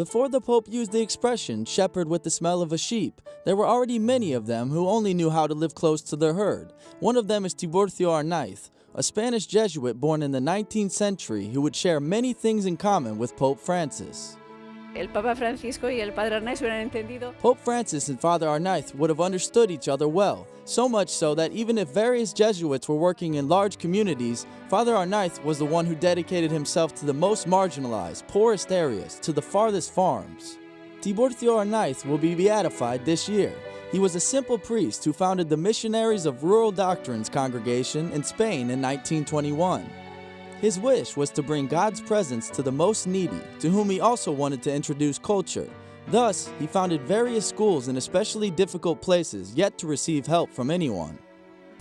Before the Pope used the expression shepherd with the smell of a sheep, there were already many of them who only knew how to live close to their herd. One of them is Tiburcio Arnáiz, a Spanish Jesuit born in the 19th century who would share many things in common with Pope Francis. El Papa Francisco y el Padre Arnaiz hubieran entendido. Pope Francis and Father Arnaiz would have understood each other well, so much so that even if various Jesuits were working in large communities, Father Arnaiz was the one who dedicated himself to the most marginalized, poorest areas, to the farthest farms. Tiburcio Arnáiz will be beatified this year. He was a simple priest who founded the Missionaries of Rural Doctrines congregation in Spain in 1921. His wish was to bring God's presence to the most needy, to whom he also wanted to introduce culture. Thus, he founded various schools in especially difficult places yet to receive help from anyone.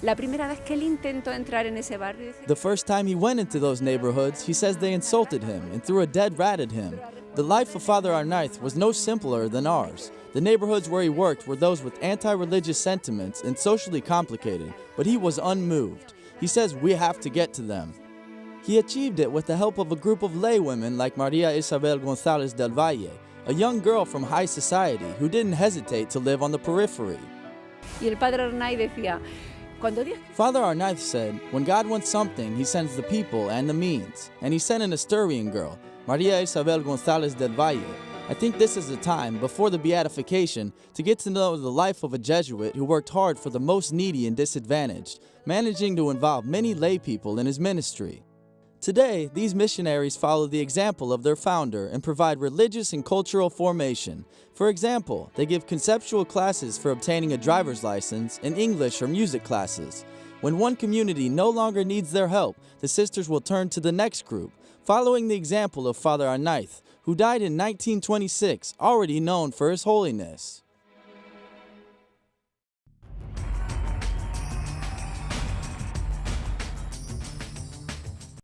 La primera vez que él intentó entrar en ese barrio, The first time he went into those neighborhoods, he says they insulted him and threw a dead rat at him. The life of Father Arnaiz was no simpler than ours. The neighborhoods where he worked were those with anti-religious sentiments and socially complicated, but he was unmoved. He says we have to get to them. He achieved it with the help of a group of laywomen like Maria Isabel González del Valle, a young girl from high society who didn't hesitate to live on the periphery. y el Padre Arnaiz decía, cuando Dios Father Arnaiz said, when God wants something, he sends the people and the means. And he sent an Asturian girl, Maria Isabel González del Valle. I think this is the time, before the beatification, to get to know the life of a Jesuit who worked hard for the most needy and disadvantaged, managing to involve many lay people in his ministry. Today, these missionaries follow the example of their founder and provide religious and cultural formation. For example, they give conceptual classes for obtaining a driver's license and English or music classes. When one community no longer needs their help, the sisters will turn to the next group, following the example of Father Arnaiz, who died in 1926, already known for his holiness.